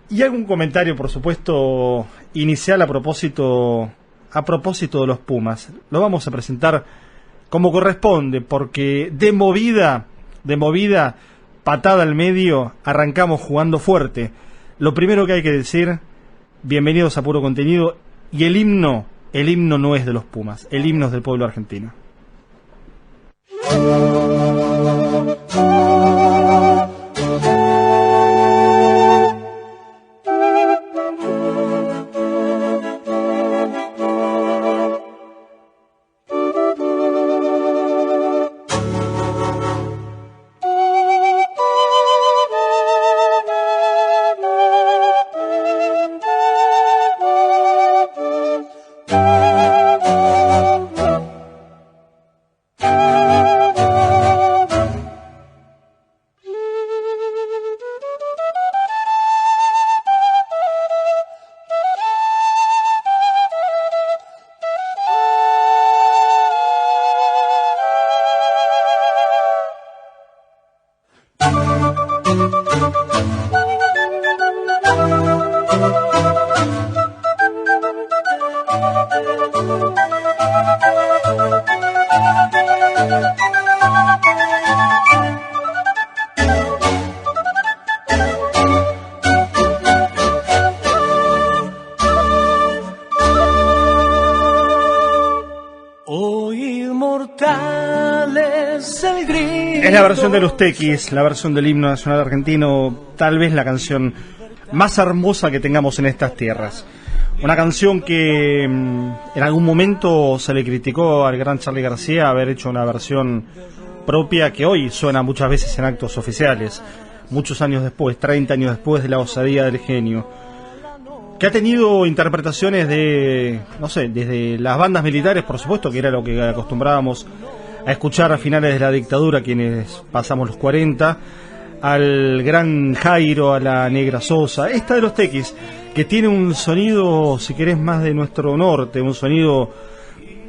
Y algún comentario, por supuesto, inicial a propósito de los Pumas. Lo vamos a presentar como corresponde, porque de movida, patada al medio, arrancamos jugando fuerte. Lo primero que hay que decir, bienvenidos a Puro Contenido, y el himno no es de los Pumas, el himno es del pueblo argentino. Es la versión de los Tequis, la versión del himno nacional argentino, tal vez la canción más hermosa que tengamos en estas tierras. Una canción que en algún momento se le criticó al gran Charly García haber hecho una versión propia que hoy suena muchas veces en actos oficiales, muchos años después, 30 años después de la osadía del genio, que ha tenido interpretaciones de, no sé, desde las bandas militares, por supuesto, que era lo que acostumbrábamos a escuchar a finales de la dictadura, quienes pasamos los 40, al gran Jairo, a la Negra Sosa, esta de los Tequis, que tiene un sonido, si querés, más de nuestro norte, un sonido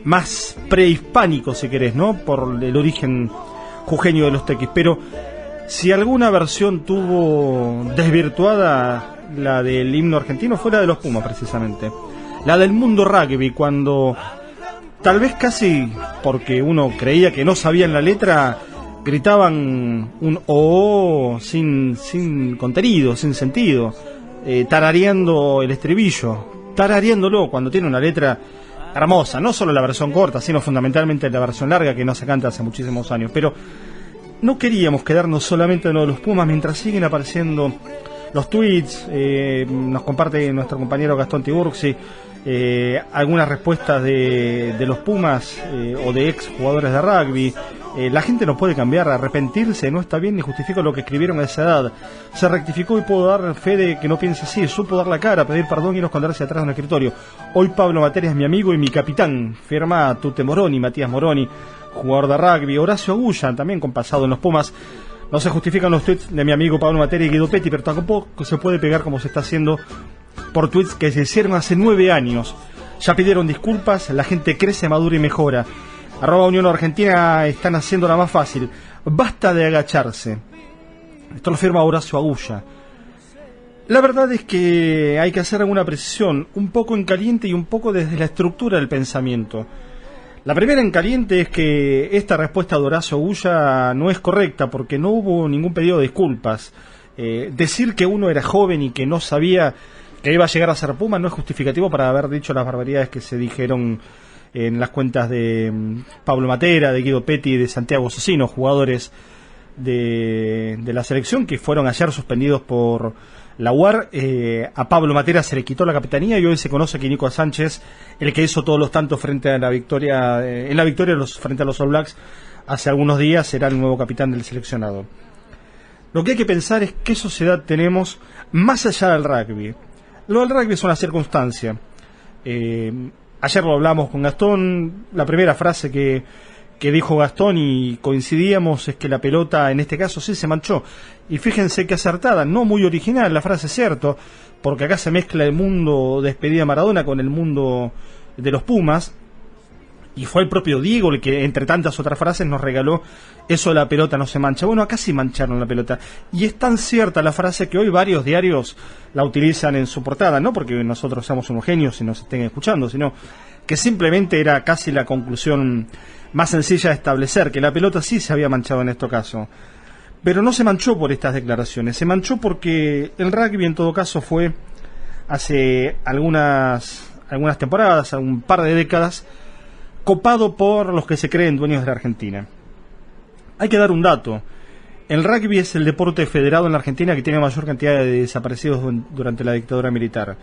más prehispánico, si querés, ¿no? Por el origen jujeño de los Tequis. Pero si alguna versión tuvo desvirtuada la del himno argentino, fue la de los Pumas, precisamente. La del mundo rugby, cuando tal vez casi porque uno creía que no sabían la letra, gritaban un oh sin contenido, sin sentido, tarareando el estribillo, tarareándolo cuando tiene una letra hermosa, no solo la versión corta, sino fundamentalmente la versión larga que no se canta hace muchísimos años. Pero no queríamos quedarnos solamente en lo de los Pumas, mientras siguen apareciendo los tweets, nos comparte nuestro compañero Gastón Tiburci, algunas respuestas de los Pumas o de ex jugadores de rugby. La gente no puede cambiar, arrepentirse no está bien ni justifica lo que escribieron a esa edad. Se rectificó y puedo dar fe de que no piense así, supo dar la cara, pedir perdón y no esconderse atrás de un escritorio. Hoy Pablo Materia es mi amigo y mi capitán, firma Tute Moroni, Matías Moroni, jugador de rugby. Horacio Agulla, también con pasado en los Pumas. No se justifican los tweets de mi amigo Pablo Materia y Guido Petti, pero tampoco se puede pegar como se está haciendo por tweets que se hicieron hace 9 años. Ya pidieron disculpas, la gente crece, madura y mejora. @Unión Argentina están haciéndola más fácil. Basta de agacharse. Esto lo firma Horacio Agulla. La verdad es que hay que hacer alguna precisión, un poco en caliente y un poco desde la estructura del pensamiento. La primera en caliente es que esta respuesta de Horacio Agulla no es correcta porque no hubo ningún pedido de disculpas. Decir que uno era joven y que no sabía que iba a llegar a ser Puma no es justificativo para haber dicho las barbaridades que se dijeron en las cuentas de Pablo Matera, de Guido Petti y de Santiago Socino, jugadores de la selección que fueron ayer suspendidos por la UAR. A Pablo Matera se le quitó la capitanía y hoy se conoce que Nico Sánchez, el que hizo todos los tantos frente a la victoria, en la victoria frente a los All Blacks hace algunos días, será el nuevo capitán del seleccionado. Lo que hay que pensar es qué sociedad tenemos más allá del rugby. Lo del rugby es una circunstancia. Ayer lo hablamos con Gastón, la primera frase que dijo Gastón y coincidíamos es que la pelota en este caso sí se manchó. Y fíjense que acertada, no muy original la frase, es cierto, porque acá se mezcla el mundo despedida Maradona con el mundo de los Pumas. Y fue el propio Diego el que, entre tantas otras frases, nos regaló eso de la pelota no se mancha. Bueno, acá sí mancharon la pelota. Y es tan cierta la frase que hoy varios diarios la utilizan en su portada, no porque nosotros seamos unos genios y nos estén escuchando, sino que simplemente era casi la conclusión más sencilla de establecer, que la pelota sí se había manchado en este caso. Pero no se manchó por estas declaraciones, se manchó porque el rugby en todo caso fue hace algunas temporadas, un par de décadas, copado por los que se creen dueños de la Argentina. Hay que dar un dato. El rugby es el deporte federado en la Argentina que tiene mayor cantidad de desaparecidos durante la dictadura militar.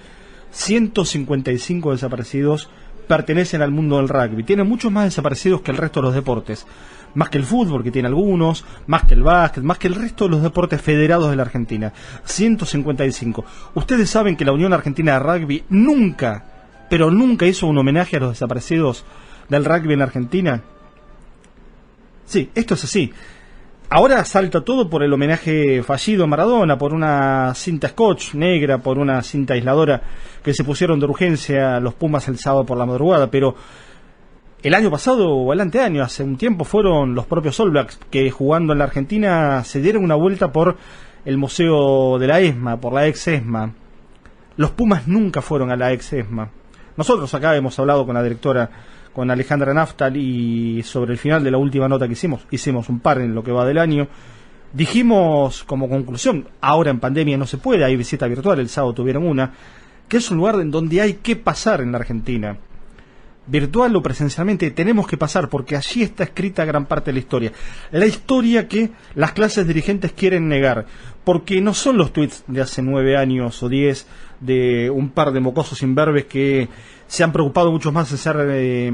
155 desaparecidos pertenecen al mundo del rugby. Tiene muchos más desaparecidos que el resto de los deportes. Más que el fútbol, que tiene algunos, más que el básquet, más que el resto de los deportes federados de la Argentina. 155. Ustedes saben que la Unión Argentina de Rugby nunca, pero nunca hizo un homenaje a los desaparecidos del rugby en Argentina. Sí, esto es así. Ahora salta todo por el homenaje fallido a Maradona, por una cinta scotch negra, por una cinta aisladora que se pusieron de urgencia los Pumas el sábado por la madrugada, pero el año pasado o el anteaño, hace un tiempo, fueron los propios All Blacks que jugando en la Argentina se dieron una vuelta por el museo de la ESMA, por la ex ESMA. Los Pumas nunca fueron a la ex ESMA. Nosotros acá hemos hablado con la directora, con Alejandra Naftal, y sobre el final de la última nota que hicimos un par en lo que va del año, dijimos como conclusión, ahora en pandemia no se puede, hay visita virtual, el sábado tuvieron una, que es un lugar en donde hay que pasar en la Argentina. Virtual o presencialmente tenemos que pasar, porque allí está escrita gran parte de la historia. La historia que las clases dirigentes quieren negar, porque no son los tweets de hace 9 años o 10 de un par de mocosos imberbes que se han preocupado mucho más en ser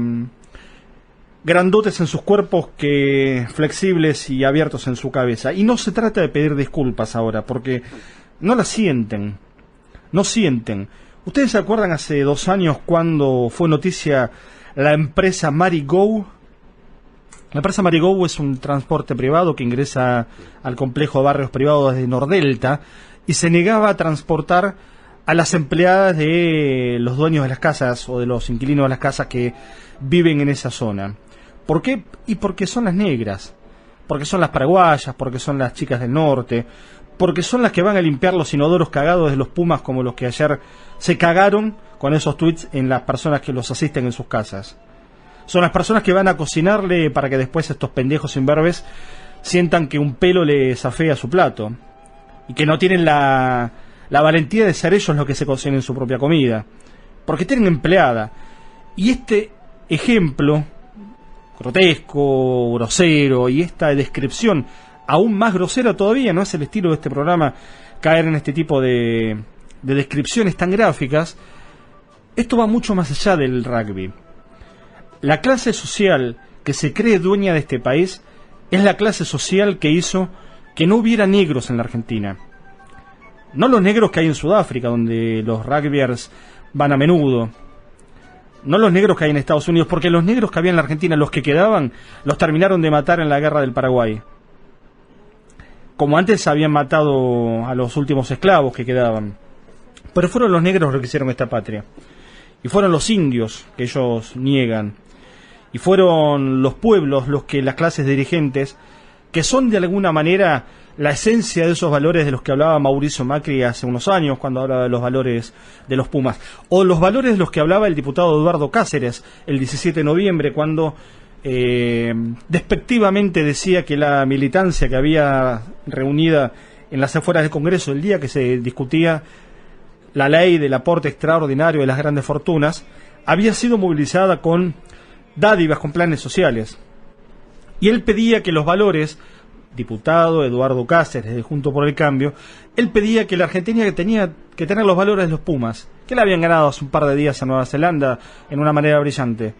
grandotes en sus cuerpos que flexibles y abiertos en su cabeza. Y no se trata de pedir disculpas ahora, porque no las sienten. No sienten. ¿Ustedes se acuerdan hace 2 años cuando fue noticia la empresa Marigo? La empresa Marigo es un transporte privado que ingresa al complejo de barrios privados desde Nordelta y se negaba a transportar a las empleadas de los dueños de las casas o de los inquilinos de las casas que viven en esa zona. ¿Por qué? Y porque son las negras, porque son las paraguayas, porque son las chicas del norte, porque son las que van a limpiar los inodoros cagados de los Pumas, como los que ayer se cagaron con esos tweets en las personas que los asisten en sus casas. Son las personas que van a cocinarle para que después estos pendejos imberbes sientan que un pelo les afea su plato y que no tienen la valentía de ser ellos los que se cocinen su propia comida, porque tienen empleada. Y este ejemplo grotesco, grosero, y esta descripción aún más grosera todavía, no es el estilo de este programa caer en este tipo de descripciones tan gráficas. Esto va mucho más allá del rugby. La clase social que se cree dueña de este país es la clase social que hizo que no hubiera negros en la Argentina. No los negros que hay en Sudáfrica, donde los rugbyers van a menudo. No los negros que hay en Estados Unidos, porque los negros que había en la Argentina, los que quedaban, los terminaron de matar en la guerra del Paraguay. Como antes habían matado a los últimos esclavos que quedaban. Pero fueron los negros los que hicieron esta patria. Y fueron los indios, que ellos niegan. Y fueron los pueblos los que las clases dirigentes, que son de alguna manera la esencia de esos valores de los que hablaba Mauricio Macri hace unos años, cuando hablaba de los valores de los Pumas, o los valores de los que hablaba el diputado Eduardo Cáceres el 17 de noviembre, cuando despectivamente decía que la militancia que había reunida en las afueras del Congreso el día que se discutía la ley del aporte extraordinario de las grandes fortunas, había sido movilizada con dádivas, con planes sociales. Y él pedía que los valores, diputado Eduardo Cáceres de Juntos por el Cambio, él pedía que la Argentina tenía que tener los valores de los Pumas, que le habían ganado hace un par de días a Nueva Zelanda en una manera brillante.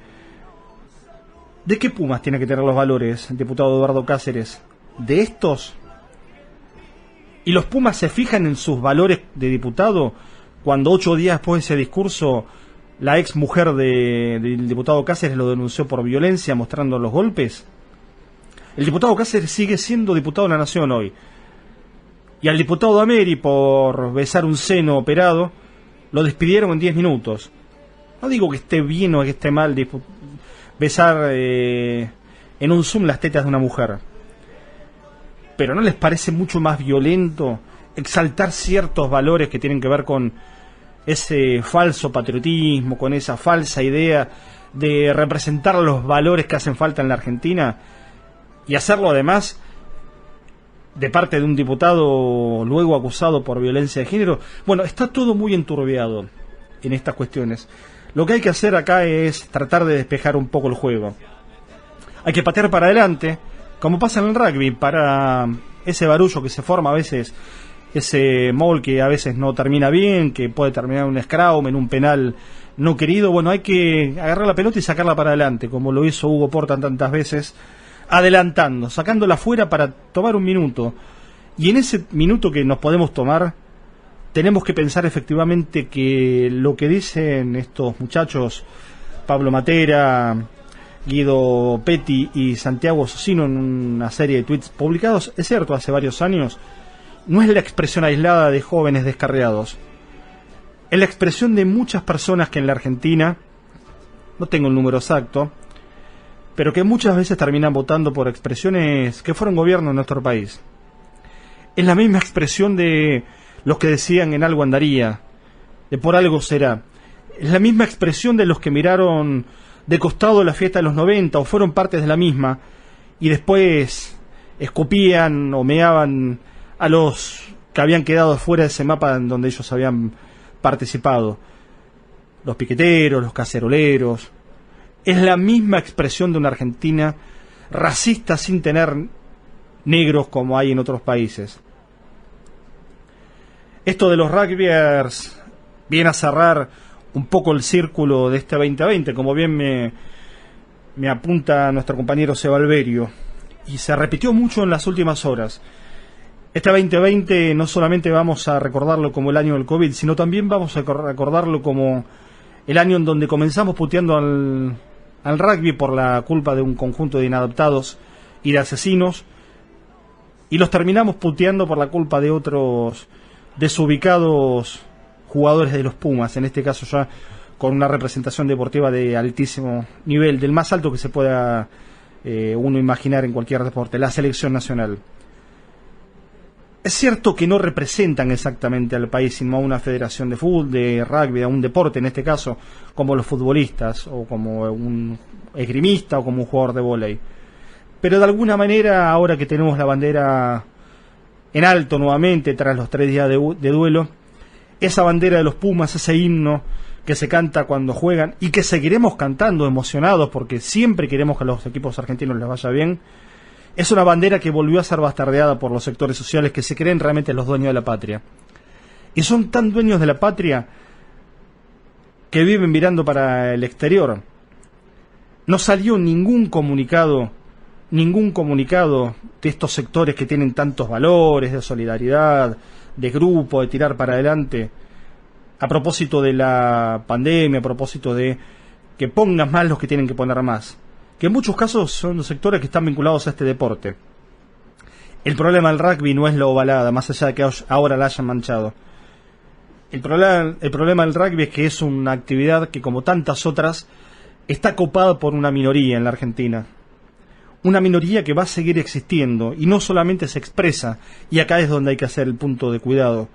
¿De qué Pumas tiene que tener los valores, diputado Eduardo Cáceres? ¿De estos? ¿Y los Pumas se fijan en sus valores de diputado cuando 8 días después de ese discurso la ex mujer del diputado Cáceres lo denunció por violencia mostrando los golpes? El diputado Cáceres sigue siendo diputado de la Nación hoy. Y al diputado Ameri, por besar un seno operado, lo despidieron en 10 minutos. No digo que esté bien o que esté mal besar en un Zoom las tetas de una mujer. Pero ¿no les parece mucho más violento exaltar ciertos valores que tienen que ver con ese falso patriotismo, con esa falsa idea de representar los valores que hacen falta en la Argentina, y hacerlo además de parte de un diputado luego acusado por violencia de género? Bueno, está todo muy enturbiado en estas cuestiones. Lo que hay que hacer acá es tratar de despejar un poco el juego. Hay que patear para adelante, como pasa en el rugby, para ese barullo que se forma a veces, ese maul que a veces no termina bien, que puede terminar en un scrum, en un penal no querido. Bueno, hay que agarrar la pelota y sacarla para adelante, como lo hizo Hugo Porta tantas veces, adelantando, sacándola fuera para tomar un minuto. Y en ese minuto que nos podemos tomar, tenemos que pensar efectivamente que lo que dicen estos muchachos, Pablo Matera, Guido Petti y Santiago Socino, en una serie de tweets publicados, es cierto, hace varios años, no es la expresión aislada de jóvenes descarriados. Es la expresión de muchas personas que en la Argentina, no tengo el número exacto, pero que muchas veces terminan votando por expresiones que fueron gobierno en nuestro país. Es la misma expresión de los que decían en algo andaría, de por algo será. Es la misma expresión de los que miraron de costado la fiesta de los 90 o fueron partes de la misma y después escupían o meaban a los que habían quedado fuera de ese mapa en donde ellos habían participado. Los piqueteros, los caceroleros. Es la misma expresión de una Argentina racista sin tener negros como hay en otros países. Esto de los rugbyers viene a cerrar un poco el círculo de este 2020, como bien me apunta nuestro compañero Seba Alberio, y se repitió mucho en las últimas horas. Este 2020 no solamente vamos a recordarlo como el año del COVID, sino también vamos a recordarlo como el año en donde comenzamos puteando al rugby por la culpa de un conjunto de inadaptados y de asesinos, y los terminamos puteando por la culpa de otros desubicados jugadores de los Pumas, en este caso ya con una representación deportiva de altísimo nivel, del más alto que se pueda uno imaginar en cualquier deporte, la selección nacional. Es cierto que no representan exactamente al país, sino a una federación de fútbol, de rugby, a un deporte en este caso, como los futbolistas, o como un esgrimista, o como un jugador de vóley. Pero de alguna manera, ahora que tenemos la bandera en alto nuevamente, tras los 3 días de duelo, esa bandera de los Pumas, ese himno que se canta cuando juegan, y que seguiremos cantando emocionados, porque siempre queremos que a los equipos argentinos les vaya bien, es una bandera que volvió a ser bastardeada por los sectores sociales que se creen realmente los dueños de la patria. Y son tan dueños de la patria que viven mirando para el exterior. No salió ningún comunicado de estos sectores que tienen tantos valores de solidaridad, de grupo, de tirar para adelante, a propósito de la pandemia, a propósito de que pongan más los que tienen que poner más, que en muchos casos son los sectores que están vinculados a este deporte. El problema del rugby no es la ovalada, más allá de que ahora la hayan manchado. El problema del rugby es que es una actividad que, como tantas otras, está copada por una minoría en la Argentina. Una minoría que va a seguir existiendo, y no solamente se expresa, y acá es donde hay que hacer el punto de cuidado,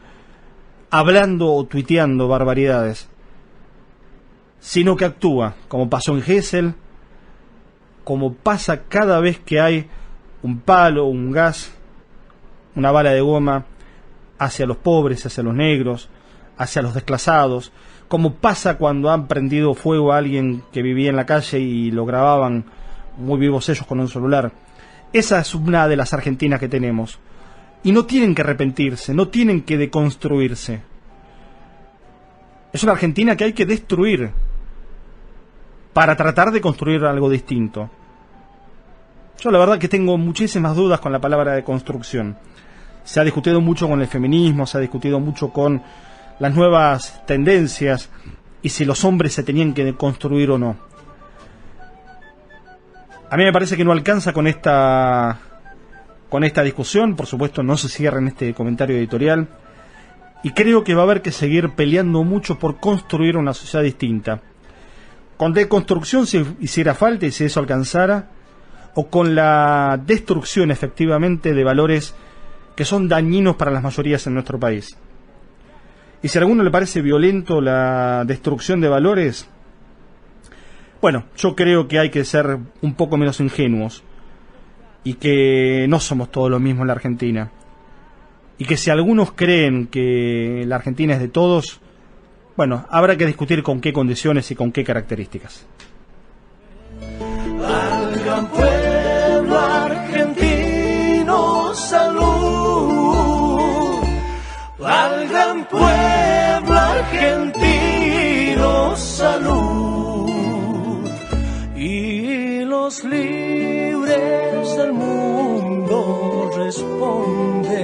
hablando o tuiteando barbaridades, sino que actúa, como pasó en Gesell, como pasa cada vez que hay un palo, un gas, una bala de goma hacia los pobres, hacia los negros, hacia los desclasados, como pasa cuando han prendido fuego a alguien que vivía en la calle y lo grababan muy vivos ellos con un celular. Esa es una de las Argentinas que tenemos, y no tienen que arrepentirse, no tienen que deconstruirse. Es una Argentina que hay que destruir para tratar de construir algo distinto. Yo la verdad que tengo muchísimas dudas con la palabra de construcción. Se ha discutido mucho con el feminismo, se ha discutido mucho con las nuevas tendencias y si los hombres se tenían que deconstruir o no. A mí me parece que no alcanza con esta discusión. Por supuesto no se cierra en este comentario editorial, y creo que va a haber que seguir peleando mucho por construir una sociedad distinta. con deconstrucción si hiciera falta y si eso alcanzara, o con la destrucción efectivamente de valores que son dañinos para las mayorías en nuestro país. Y si a alguno le parece violento la destrucción de valores, bueno, yo creo que hay que ser un poco menos ingenuos y que no somos todos lo mismo en la Argentina. Y que si algunos creen que la Argentina es de todos, bueno, habrá que discutir con qué condiciones y con qué características. Al gran pueblo argentino, salud. Al gran pueblo argentino, salud. Y los libres del mundo responden.